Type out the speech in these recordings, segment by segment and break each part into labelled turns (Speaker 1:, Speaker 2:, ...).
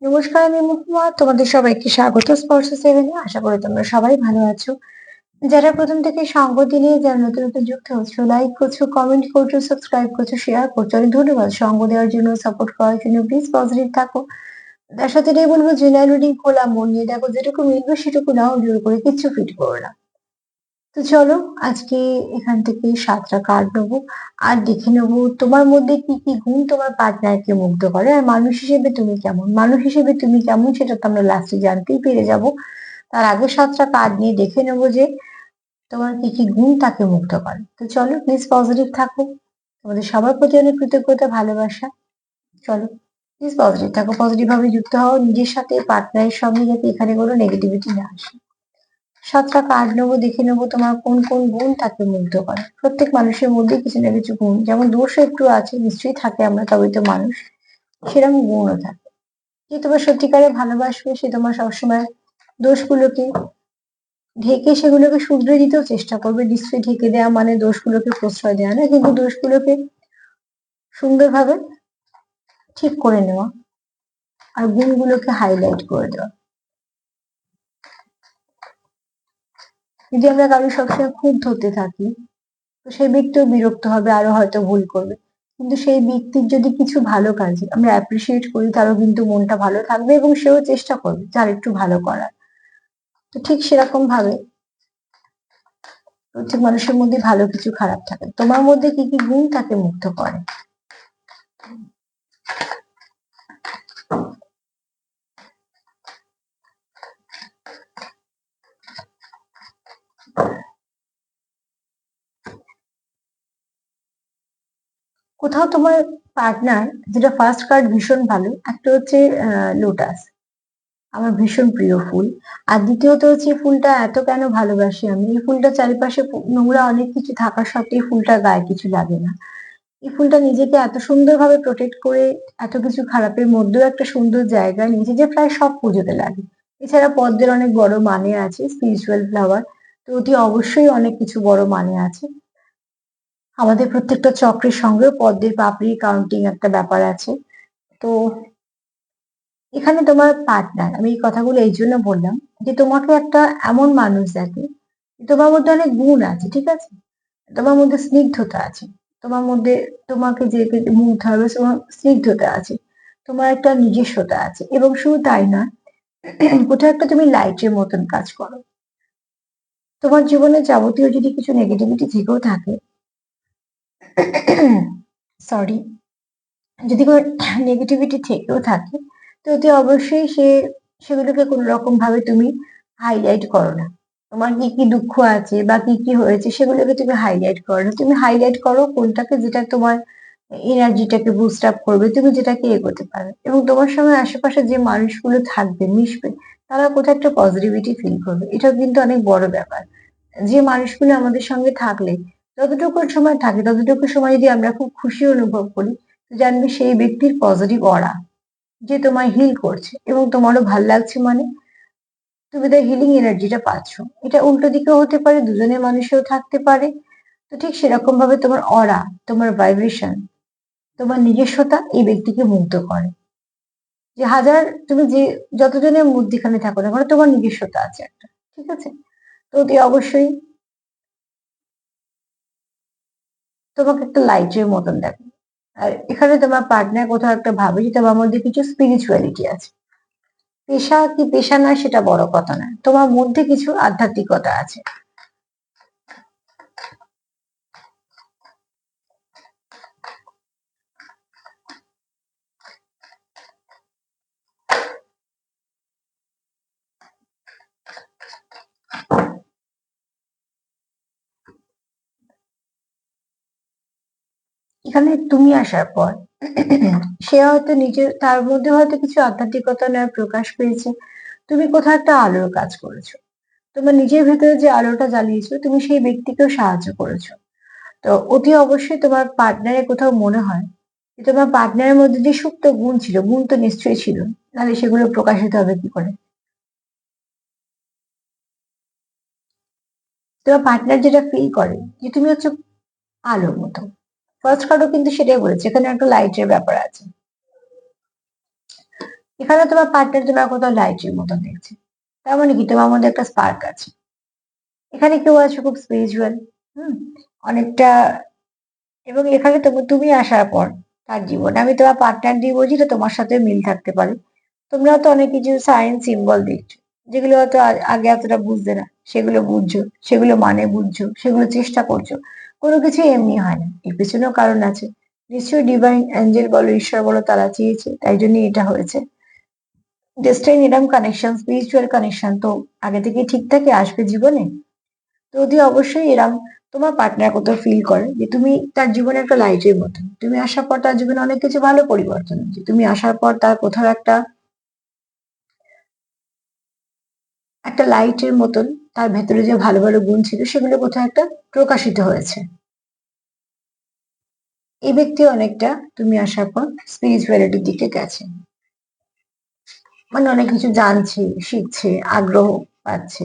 Speaker 1: নমস্কার, আমি মহুয়া। তোমাদের সবাইকে স্বাগত স্পর্শ সেভেনে। আশা করি তোমরা সবাই ভালো আছো। যারা প্রথম থেকে সঙ্গ দিনে যারা নতুন নতুন যুক্ত হচ্ছো, লাইক করছো, কমেন্ট করছো, সাবস্ক্রাইব করছো, শেয়ার করছো, অনেক ধন্যবাদ সঙ্গ দেওয়ার জন্য, সাপোর্ট করার জন্য। প্লিজ পজিটিভ থাকো। তার সাথে এটাই বলবো, জেনারেল রিডিং খোলা মন নিয়ে দেখো, যেটুকু মিলবে সেটুকু নাও, জোর করে কিচ্ছু ফিট করো না। তো চলো, আজকে এখান থেকে 7টা কার্ড নেবো আর দেখে নেবো তোমার মধ্যে কি কি গুণ তোমার পার্টনারকে মুগ্ধ করে, আর মানুষ হিসেবে তুমি কেমন। মানুষ হিসেবে তুমি কেমন সেটা তো আমরা লাস্টে জানতেই পেরে যাব। তার আগে 7টা কার্ড নিয়ে দেখে নেবো যে তোমার কি কি গুণ তাকে মুগ্ধ করে। তো চলো, প্লিজ পজিটিভ থাকো। তোমাদের সবার প্রতি অনেক কৃতজ্ঞতা, ভালোবাসা। চলো, প্লিজ পজিটিভ থাকো, পজিটিভ ভাবে যুক্ত হও নিজের সাথে, পার্টনারের সঙ্গে, যাতে এখানে কোনো নেগেটিভিটি না আসে। 7টা কার্ড নেবো, দেখে নেবো তোমার কোন কোন গুণ তাকে মুগ্ধ করে। প্রত্যেক মানুষের মধ্যে কিছু না কিছু গুণ, যেমন দোষও একটু আছে, নিশ্চয়ই থাকে, আমরা তবেই তো মানুষ। সেরকম গুণও থাকে। যে তোমার সত্যিকারে ভালোবাসবে, সে তোমার সবসময় দোষগুলোকে ঢেকে সেগুলোকে শুধরে দিতেও চেষ্টা করবে। নিশ্চয়ই ঢেকে দেওয়া মানে দোষগুলোকে প্রশ্রয় দেওয়া না, কিন্তু দোষগুলোকে সুন্দরভাবে ঠিক করে নেওয়া আর গুণগুলোকে হাইলাইট করে দেওয়া। যদি আমরা কারো সবসময় খুঁত ধরতে থাকি, তো সেই ব্যক্তিও বিরক্ত হবে, আরো হয়তো ভুল করবে। কিন্তু সেই ব্যক্তির যদি কিছু ভালো কাজ আমরা অ্যাপ্রিসিয়েট করি, তারও কিন্তু মনটা ভালো থাকবে এবং সেও চেষ্টা করবে যার একটু ভালো করার। তো ঠিক সেরকম ভাবে প্রত্যেক মানুষের মধ্যে ভালো কিছু খারাপ থাকে। তোমার মধ্যে কি কি গুণ তাকে মুগ্ধ করে? কোথাও তোমার পার্টনার, যেটা ফার্স্ট কার্ড ভীষণ ভালো, একটা হচ্ছে লোটাস, আমার ভীষণ প্রিয় ফুল। আর দ্বিতীয়ত হচ্ছে এই ফুলটা এত কেন ভালোবাসি আমি, এই ফুলটা চারিপাশে নোংরা অনেক কিছু থাকা সত্ত্বেও এই ফুলটা গায়ে কিছু লাগে না। এই ফুলটা নিজেকে এত সুন্দরভাবে প্রোটেক্ট করে, এত কিছু খারাপের মধ্যেও একটা সুন্দর জায়গায় নিজে, যে প্রায় সব পুজোতে লাগে। এছাড়া পদ্মের অনেক বড় মানে আছে, স্পিরিচুয়াল ফ্লাওয়ার। তো অতি অবশ্যই অনেক কিছু বড় মানে আছে। আমাদের প্রত্যেকটা চক্রের সঙ্গেও পদ্মের পাপড়ি কাউন্টিং একটা ব্যাপার আছে। তো এখানে তোমার পার্টনার, আমি এই কথাগুলো এই জন্য বললাম যে তোমাকে একটা এমন মানুষ দেখে, তোমার মধ্যে অনেক গুণ আছে, ঠিক আছে, তোমার মধ্যে স্নিগ্ধতা আছে, তোমার মধ্যে তোমাকে যে মুগ্ধ হবে তোমার স্নিগ্ধতা আছে, তোমার একটা নিজস্বতা আছে, এবং শুধু তাই নয়, কোথাও একটা তুমি লাইটের মতন কাজ করো। তোমার জীবনে যাবতীয় যদি কিছু নেগেটিভিটি থেকেও থাকে, সরি, যদি কোনো নেগেটিভিটি থেকেও থাকে, তো অতি অবশ্যই সেগুলোকে কোনো রকম ভাবে তুমি হাইলাইট করো না। তোমার কি কি দুঃখ আছে বা কি কি হয়েছে সেগুলোকে তুমি হাইলাইট করো না। তুমি হাইলাইট করো কোনটাকে, যেটা তোমার এনার্জিটাকে বুস্ট আপ করবে, তুমি যেটাকে এগোতে পারবে, এবং তোমার সঙ্গে আশেপাশে যে মানুষগুলো থাকবে, মিশবে, তারা কোথাও একটা পজিটিভিটি ফিল করবে। এটা কিন্তু অনেক বড় ব্যাপার। যে মানুষগুলো আমাদের সঙ্গে থাকলে, যতটুকু সময় থাকে ততটুকু সময় যদি আমরা খুব খুশি অনুভব করি, তো জানবে সেই ব্যক্তির পজিটিভ অরা যে তোমায় হিল করছে, এবং তোমারও ভাল লাগছে, মানে তুমি তার হিলিং এনার্জিটা পাচ্ছ। এটা উল্টো দিকেও হতে পারে, দুজনের মানুষেও থাকতে পারে। তো ঠিক সেরকম ভাবে তোমার অরা, তোমার ভাইব্রেশন, তোমার নিজস্বতা এই ব্যক্তিকে মুগ্ধ করে। যে হাজার তুমি যে যতজনের মধ্যেখানে থাকো না কেন, তোমার নিজস্বতা আছে একটা, ঠিক আছে। তো অতি অবশ্যই তোমাকে একটা লাইটের মতন দেখে। আর এখানে তোমার পার্টনার কোথাও একটা ভাবে যে তোমার মধ্যে কিছু স্পিরিচুয়ালিটি আছে। পেশা কি পেশা নয় সেটা বড় কথা নয়, তোমার মধ্যে কিছু আধ্যাত্মিকতা আছে। এখানে তুমি আসার পর সে হয়তো নিজের, তার মধ্যে হয়তো কিছু আধ্যাত্মিকতা নেওয়ার প্রকাশ পেয়েছে। তুমি কোথাও একটা আলোর কাজ করেছো, তোমার নিজের ভেতরে যে আলোটা জ্বালিয়েছো, তুমি সেই ব্যক্তিকেও সাহায্য করেছো। তো অতি অবশ্যই তোমার পার্টনারের কোথাও মনে হয় যে তোমার পার্টনারের মধ্যে যে সুপ্ত গুণ ছিল, গুণ তো নিশ্চয়ই ছিল, নাহলে সেগুলো প্রকাশিত হবে কি করে। তোমার পার্টনার যেটা ফিল করে যে তুমি হচ্ছে আলোর মতো। ফার্স্ট কার্ডও কিন্তু সেটাই বলেছে, এখানে একটা লাইটের ব্যাপার আছে। এখানে তোমার পার্টনার তোমার কোথাও লাইটের মতন দেখছে, তার মানে কি তোমার মধ্যে একটা স্পার্ক আছে। এখানে কেউ আছে খুব স্পিরিচুয়াল, হুম, অনেকটা। এবং এখানে তুমি আসার পর তার জীবনে, আমি তোমার পার্টনার দিয়ে বলছি, তো তোমার সাথে মিল থাকতে পারে। তোমরা তো অনেক কিছু সাইন সিম্বল দেখছো, যেগুলো হয়তো আগে এতটা বুঝতে না, সেগুলো বুঝছো, সেগুলো মানে বুঝছো, সেগুলো চেষ্টা করছো। কোনো কিছু এমনি হয় না, এর পেছনেও কারণ আছে। নিশ্চয়ই ডিভাইন অ্যাঞ্জেল বলো, ঈশ্বর বলো, তারা চেয়েছে, তাই জন্যই এটা হয়েছে। ডেস্টাইন এরম কানেকশন, স্পিরিচুয়াল কানেকশন তো আগে থেকেই ঠিক থাকে, আসবে জীবনে। তো যদি অবশ্যই এরম তোমার পার্টনার কোথাও ফিল করে যে তুমি তার জীবনে একটা লাইটের মতন, তুমি আসার পর তার জীবনে অনেক কিছু ভালো পরিবর্তন হচ্ছে, তুমি আসার পর তার কোথাও একটা একটা লাইটের মতন, তার ভেতরে যে ভালো ভালো গুণ ছিল সেগুলো কোথাও একটা প্রকাশিত হয়েছে। এই ব্যক্তি অনেকটা তুমি আসার পর স্পিরিচুয়ালিটির দিকে গেছে, মানে অনেক কিছু জানছে, শিখছে, আগ্রহ পাচ্ছে,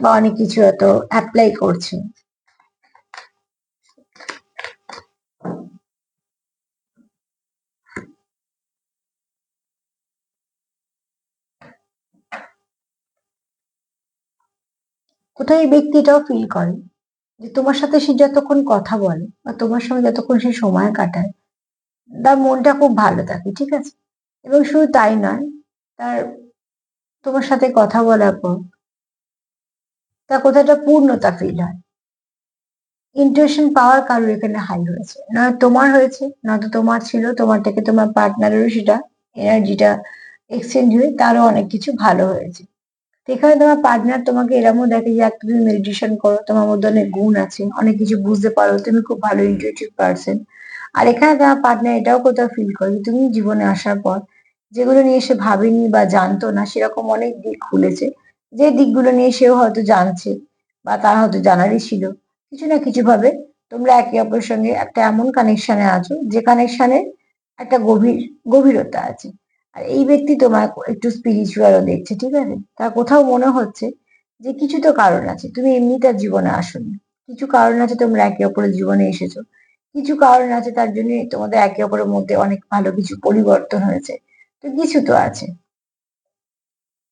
Speaker 1: বা অনেক কিছু হয়তো অ্যাপ্লাই করছে। কোথাও এই ব্যক্তিটাও ফিল করে যে তোমার সাথে সে যতক্ষণ কথা বলে বা তোমার সঙ্গে যতক্ষণ সে সময় কাটায়, তার মনটা খুব ভালো থাকে, ঠিক আছে। এবং শুধু তাই নয়, তার তোমার সাথে কথা বলার পর তার কোথাও একটা পূর্ণতা ফিল হয়। ইন্টুইশন পাওয়ার কারোর এখানে হাই হয়েছে, নয় তোমার হয়েছে, নয়তো তোমার ছিল, তোমার থেকে তোমার পার্টনারেরও সেটা এনার্জিটা এক্সচেঞ্জ হয়ে তারও অনেক কিছু ভালো হয়েছে। তো এখানে তোমার পার্টনার তোমাকে এরমও দেখে যে একটা তুমি মেডিটেশন করো, তোমার মধ্যে অনেক গুণ আছে, অনেক কিছু বুঝতে পারো, তুমি খুব ভালো ইন্টুইটিভ পার্সন। আর এখানে তোমার পার্টনার এটাও কোথাও ফিল করে যে তুমি জীবনে আসার পর যেগুলো নিয়ে সে ভাবেনি বা জানতো না, সেরকম অনেক দিক খুলেছে, যে দিকগুলো নিয়ে সেও হয়তো জানছে, বা তার হয়তো জানারই ছিল। কিছু না কিছু ভাবে তোমরা একে অপরের সঙ্গে একটা এমন কানেকশনে আছো, যে কানেকশনের একটা গভীরতা আছে। আর এই ব্যক্তি তোমার একটু স্পিরিচুয়ালও দেখছে, ঠিক আছে। তার কোথাও মনে হচ্ছে যে কিছু তো কারণ আছে, তুমি এমনি তার জীবনে আসোনি, কিছু কারণ আছে তোমরা একে অপরের জীবনে এসেছো, কিছু কারণ আছে তার জন্য তোমাদের একে অপরের মধ্যে অনেক ভালো কিছু পরিবর্তন হয়েছে। তো কিছু তো আছে,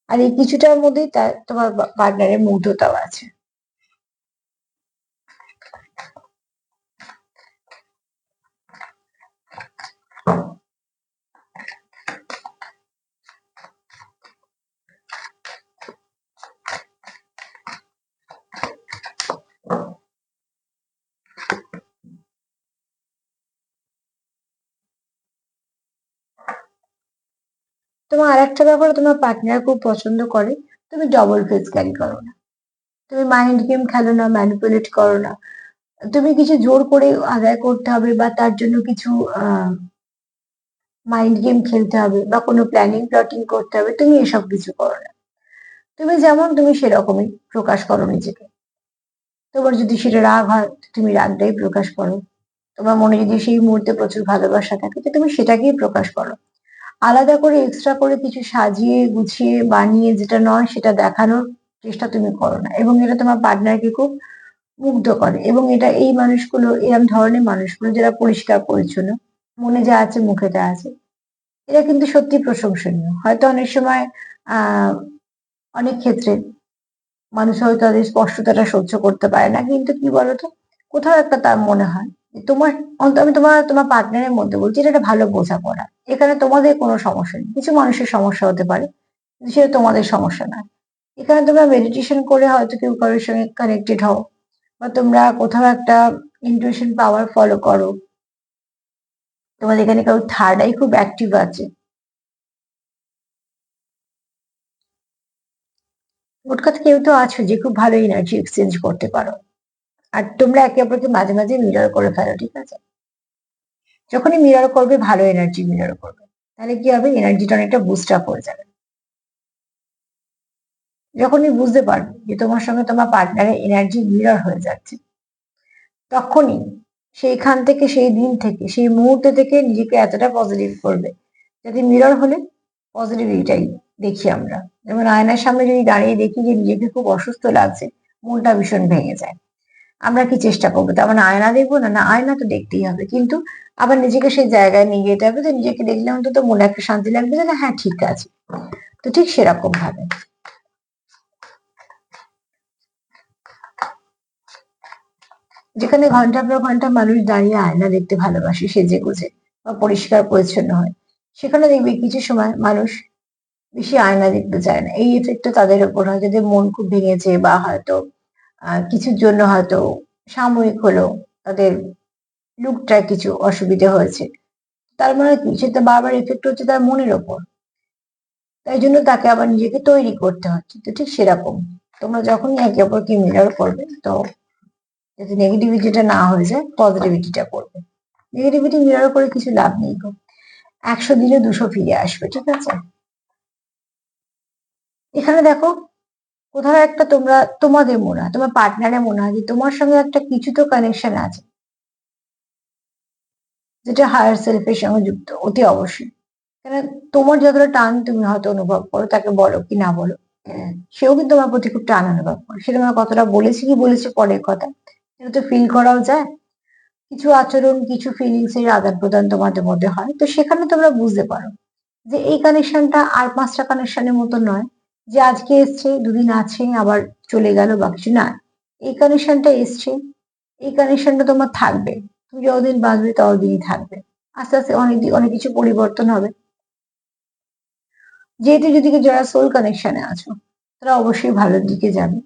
Speaker 1: আর এই কিছুটার মধ্যেই তার তোমার পার্টনারের মুগ্ধতাও আছে। তোমার আর একটা ব্যাপার তোমার পার্টনার খুব পছন্দ করে, তুমি ডবল ফেস ক্যারি করো না, তুমি মাইন্ড গেম খেলো না, ম্যানিপুলেট করো না, তুমি কিছু জোর করে আদায় করতে হবে বা তার জন্য কিছু মাইন্ড গেম খেলতে হবে বা কোনো প্ল্যানিং প্লটিং করতে হবে, তুমি এসব কিছু করো না। তুমি যেমন তুমি সেরকমই প্রকাশ করো নিজেকে। তোমার যদি সেটা রাগ হয়, তো তুমি রাগটাই প্রকাশ করো। তোমার মনে যদি সেই মুহূর্তে প্রচুর ভালোবাসা থাকে, তো তুমি সেটাকেই প্রকাশ করো। আলাদা করে এক্সট্রা করে কিছু সাজিয়ে গুছিয়ে বানিয়ে যেটা নয় সেটা দেখানোর চেষ্টা তুমি করো না, এবং এটা তোমার পার্টনারকে খুব মুগ্ধ করে। এবং এটা এই মানুষগুলো, এরম ধরনের মানুষগুলো যারা পরিষ্কার পরিচ্ছন্ন, মনে যা আছে মুখে তা আছে, এরা কিন্তু সত্যি প্রশংসনীয়। হয়তো অনেক সময় আহ অনেক ক্ষেত্রে মানুষ হয়তো তাদের স্পষ্টতাটা সহ্য করতে পারে না, কিন্তু কি বলতো, কোথাও একটা তার মনে হয় যে তোমার, আমি তোমার পার্টনারের মধ্যে বলছি, এটা একটা ভালো বোঝাপড়া। এখানে তোমাদের কোনো সমস্যা নেই, কিছু মানুষের সমস্যা হতে পারে, কিন্তু সেটা তোমাদের সমস্যা না। এখানে তোমরা মেডিটেশন করে হয়তো কেউ কারোর সঙ্গে কানেক্টেড হও, বা তোমরা কোথাও একটা ইন্টুইশন পাওয়ার ফলো করো, তোমাদের এখানে কারো থার্ড আই খুব অ্যাক্টিভ আছে। মোট কথা কেউ তো আছো যে খুব ভালো এনার্জি এক্সচেঞ্জ করতে পারো। আর তোমরা একে অপরকে মাঝে মাঝে মিরর করে ফেলো, ঠিক আছে। যখনই মিরর করবে, ভালো এনার্জি মিরর করবে, তাহলে কি হবে, এনার্জিটা অনেকটা বুস্ট আপ হয়ে যাবে। যখনই বুঝতে পারবে যে তোমার সঙ্গে তোমার পার্টনারের এনার্জি মিরর হয়ে যাচ্ছে, তখনই সেইখান থেকে, সেই দিন থেকে, সেই মুহূর্ত থেকে নিজেকে এতটা পজিটিভ করবে, যাতে মিরর হলে পজিটিভিটাই দেখি আমরা। যেমন আয়নার সামনে যদি দাঁড়িয়ে দেখি যে নিজেকে খুব অসুস্থ লাগছে, মনটা ভীষণ ভেঙে যায়। আমরা কি চেষ্টা করবো, তার মানে আয়না দেখবো না? না, আয়না তো দেখতেই হবে, কিন্তু আবার নিজেকে সেই জায়গায় নিয়ে যেতে হবে যে নিজেকে দেখলে অন্তত মনে একটা শান্তি লাগবে যে না, হ্যাঁ ঠিক আছে। তো ঠিক সেরকম ভাবে যেখানে ঘন্টার পর ঘন্টা মানুষ দাঁড়িয়ে আয়না দেখতে ভালোবাসে সেজে গুজে বা পরিষ্কার পরিচ্ছন্ন হয়, সেখানে দেখবি কিছু সময় মানুষ বেশি আয়না দেখতে চায় না। এই এফেক্টটা তাদের উপর হয় যাদের মন খুব ভেঙেছে, বা হয়তো কিছুর জন্য হয়তো সাময়িক হলো তাদের লুকটা কিছু অসুবিধা হয়েছে, তার মানে কি সেটা বারবার এফেক্ট হচ্ছে তার মনের ওপর, তাই জন্য তাকে আবার নিজেকে তৈরি করতে হচ্ছে। তো ঠিক সেরকম তোমরা যখনই একে অপরকে মিরর করবে, তো যাতে নেগেটিভিটিটা না হয়ে যায়, পজিটিভিটিটা করবে। নেগেটিভিটি মিরর করে কিছু লাভ নেই গো, 100 দিলে 200 ফিরে আসবে, ঠিক আছে? এখানে দেখো, কোথাও একটা তোমরা তোমাদের মনে হয়, তোমার পার্টনারের মনে হয় যে তোমার সঙ্গে একটা কিছু তো কানেকশন আছে, যেটা হায়ার সেলফের সঙ্গে যুক্ত, অতি অবশ্যই। কেন, তোমার যতটা টান তুমি হয়তো অনুভব করো, তাকে বলো কি না বলো, সেও কিন্তু তোমার প্রতি খুব টান অনুভব করে। সেটা তোমার কতটা বলেছে কি বলেছে পরের কথা, এটা তো ফিল করাও যায়। কিছু আচরণ, কিছু ফিলিংস এর আদান প্রদান তোমাদের মধ্যে হয়, তো সেখানে তোমরা বুঝতে পারো যে এই কানেকশনটা আর 5টা কানেকশনের মতো নয়, যে আজকে এসছে, দুদিন আছে, আবার চলে গেল বা কিছু না। এই কানেকশনটা এসছে, এই কানেকশনটা তোমার থাকবে, তুমি যতদিন বাঁচবে ততদিনই থাকবে। আস্তে আস্তে অনেক অনেক কিছু পরিবর্তন হবে। যেহেতু যদি যারা সোল কানেকশনে আছো, তারা অবশ্যই ভালোর দিকে যাবে।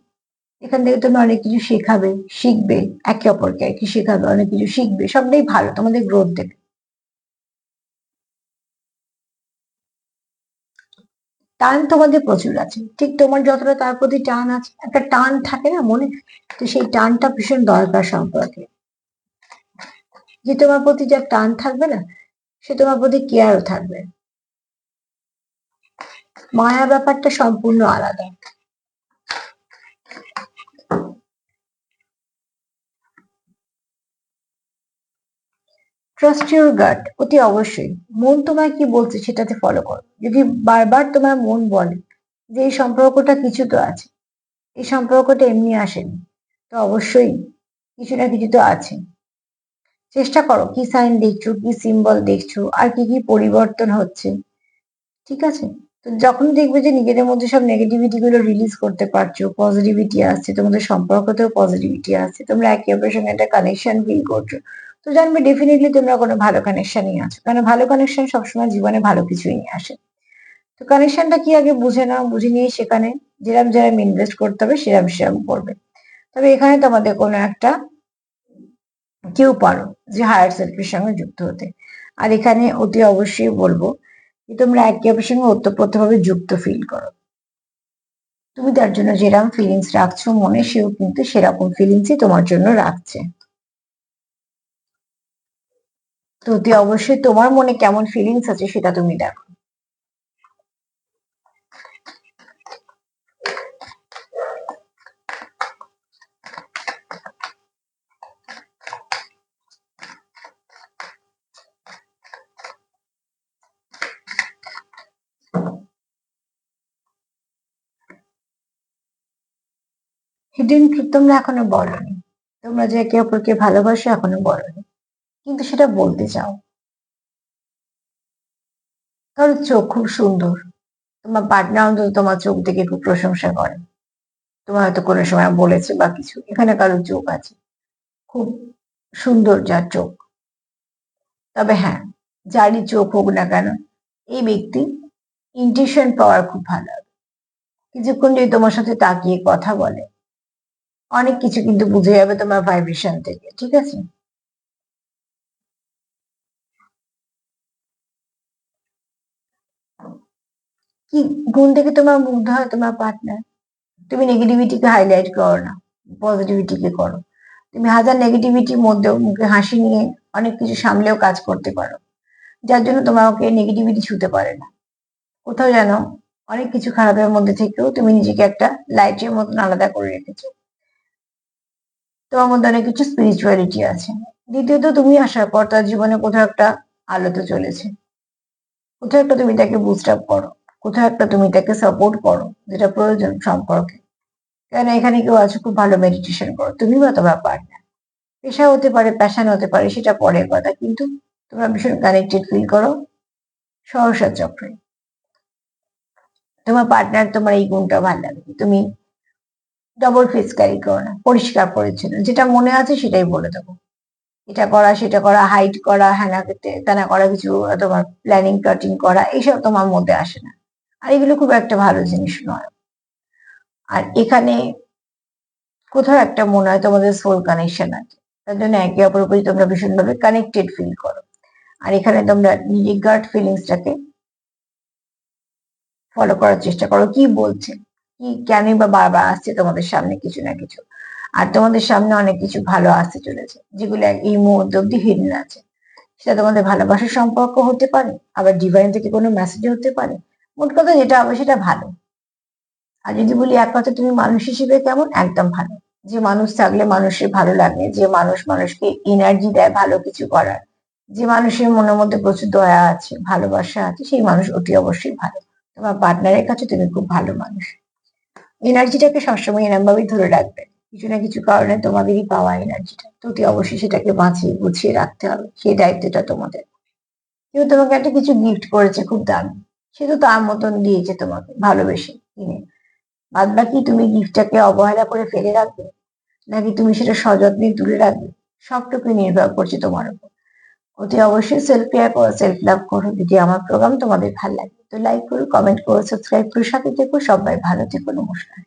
Speaker 1: এখান থেকে তুমি অনেক কিছু শেখাবে, শিখবে, একে অপরকে আর কি শেখাবে, অনেক কিছু শিখবে, সবটাই ভালো, তোমাদের গ্রোথ দেবে। টান তোমাদের প্রচুর আছে, ঠিক তোমার যতটা তার প্রতি টান আছে, একটা টান থাকে না মনে, তো সেই টানটা ভীষণ দরকার সম্পর্কে। যে তোমার প্রতি যার টান থাকবে না, সে তোমার প্রতি কেয়ারও থাকবে। মায়া ব্যাপারটা সম্পূর্ণ আলাদা। ট্রাস্ট ইউর গাট, অতি অবশ্যই। মন তোমায় কি বলছে সেটাতে ফলো করো। যদি বারবার তোমার মন বলে যে এই সম্পর্কটা কিছু তো আছে, এই সম্পর্কটা এমনি আসেনি, তো অবশ্যই কিছু না কিছু তো আছে। চেষ্টা করো কি সাইন দেখছো, কি সিম্বল দেখছো, আর কি কি পরিবর্তন হচ্ছে, ঠিক আছে? তো যখন দেখবে যে নিজেদের মধ্যে সব নেগেটিভিটি গুলো রিলিজ করতে পারছো, পজিটিভিটি আসছে, তোমাদের সম্পর্কতেও পজিটিভিটি আসছে, তোমরা একে অপরের সঙ্গে একটা কানেকশন ফিল করছো, তো জানবে ডেফিনেটলি তোমরা কোনো ভালো কানেকশনই আছো, কারণ ভালো কানেকশন সবসময় জীবনে ভালো কিছুই নিয়ে আসে। তো কানেকশনটা কি আগে বুঝে নাও, বুঝে নিয়ে সেখানে যেরম যেরম ইনভেস্ট করতে হবে সেরম সেরম করবে। তবে এখানে তোমাদের কোনো একটা কেউ পারো যে হায়ার সেলফের সঙ্গে যুক্ত হতে। আর এখানে অতি অবশ্যই বলবো যে তোমরা একে অপরের সঙ্গে ওতপ্রোতভাবে যুক্ত ফিল করো। তুমি তার জন্য যেরকম ফিলিংস রাখছো মনে, সেও কিন্তু সেরকম ফিলিংসই তোমার জন্য রাখছে। তো অতি অবশ্যই তোমার মনে কেমন ফিলিংস আছে সেটা তুমি দেখো। হিডেন ট্রুথ তোমরা এখনো বলোনি, তোমরা যে একে অপরকে ভালোবাসো এখনো বলোনি, কিন্তু সেটা বলতে চাও। কারণ চোখ খুব সুন্দর, তোমার পার্টনার অন্তত তোমার চোখ দেখে খুব প্রশংসা করে, তোমার হয়তো কোনো সময় বলেছে বা কিছু, এখানে কারো চোখ আছে, খুব সুন্দর যার চোখ। তবে হ্যাঁ, যারই চোখ হোক না কেন, এই ব্যক্তি ইনটিউশন পাওয়ার খুব ভালো। কিছুক্ষণ যদি তোমার সাথে তাকিয়ে কথা বলে, অনেক কিছু কিন্তু বুঝে যাবে তোমার ভাইব্রেশন থেকে, ঠিক আছে? কি গুণ থেকে তোমার মুগ্ধ হয় তোমার পার্টনার? তুমি নেগেটিভিটিকে হাইলাইট করো না, পজিটিভিটিকে করো। তুমি হাজার নেগেটিভিটির মধ্যেও মুখে হাসি নিয়ে অনেক কিছু সামলেও কাজ করতে পারো, যার জন্য তোমাকে নেগেটিভিটি ছুতে পারে না। কোথাও যেন অনেক কিছু খারাপের মধ্যে থেকেও তুমি নিজেকে একটা লাইটের মতন আলাদা করে রেখেছো, তোমার মধ্যে অনেক কিছু স্পিরিচুয়ালিটি আছে। দ্বিতীয়ত, তুমি আসার পর তার জীবনে কোথাও একটা আলো তো চলেছে, কোথাও একটা তুমি তাকে বুস্ট আপ করো, কোথাও একটা তুমি তাকে সাপোর্ট করো, যেটা প্রয়োজন সম্পর্কে। কেন এখানে কেউ আছো খুব ভালো মেডিটেশন করো, তুমি বা তোমার পার্টনার। পেশা হতে পারে, প্যাশন হতে পারে, সেটা পরের কথা, কিন্তু তোমরা ভীষণ কানেক্টেড ফিল করো সহসা চক্রে। তোমার পার্টনার, তোমার এই গুণটা ভালো লাগে, তুমি ডবল ফেস ক্যারি করো না, পরিষ্কার পরিচ্ছন্ন, যেটা মনে আছে সেটাই বলে দেবো। এটা করা সেটা করা, হাইড করা, হ্যানা ত্যানা করা, কিছু তোমার প্ল্যানিং কাটিং করা, এইসব তোমার মধ্যে আসে না। আর এগুলো খুব একটা ভালো জিনিস নয়। আর এখানে কোথাও একটা মনে হয় তোমাদের সোল কানেকশন আছে, তার জন্য একে অপরের প্রতি তোমরা ভীষণভাবে কানেক্টেড ফিল করো। আর এখানে তোমরা নিজের গার্ড ফিলিংসটাকে ফলো করার চেষ্টা করো, কি বলছে, কি কেনই বা বারবার আসছে তোমাদের সামনে কিছু না কিছু। আর তোমাদের সামনে অনেক কিছু ভালো আসতে চলেছে, যেগুলো এই মুহূর্তে অব্দি হিডেন আছে। সেটা তোমাদের ভালোবাসার সম্পর্ক হতে পারে, আবার ডিভাইন থেকে কোনো মেসেজ হতে পারে। মোট কথা যেটা হবে সেটা ভালো। আর যদি বলি এক কথা তুমি মানুষ হিসেবে কেমন, একদম ভালো। যে মানুষ থাকলে মানুষের ভালো লাগে, যে মানুষ মানুষকে এনার্জি দেয় ভালো কিছু করার, যে মানুষের মনের মধ্যে প্রচুর দয়া আছে, ভালোবাসা আছে, সেই মানুষ অতি অবশ্যই ভালো। তোমার পার্টনারের কাছে তুমি খুব ভালো মানুষ। এনার্জিটাকে সবসময় এরম ভাবেই ধরে রাখবে। কিছু না কিছু কারণে তোমাদেরই পাওয়া এনার্জিটা, তো অতি অবশ্যই সেটাকে বাঁচিয়ে গুছিয়ে রাখতে হবে, সেই দায়িত্বটা তোমাদের। কেউ তোমাকে একটা কিছু গিফট করেছে খুব দামি, সে তো তার মতন দিয়েছে তোমাকে ভালোবেসে কিনে। বাদ বাকি তুমি গিফটটাকে অবহেলা করে ফেলে রাখবে, নাকি তুমি সেটা সযত্নে তুলে রাখবে, সবটুকু নির্ভর করছে তোমার উপর। অতি অবশ্যই সেলফ কেয়ার করো, সেলফ লাভ করো। যদি আমার প্রোগ্রাম তোমাদের ভালো লাগে তো লাইক করো, কমেন্ট করো, সাবস্ক্রাইব করো, সাথে থেকো। সবাই ভালো থেকো, নমস্কার।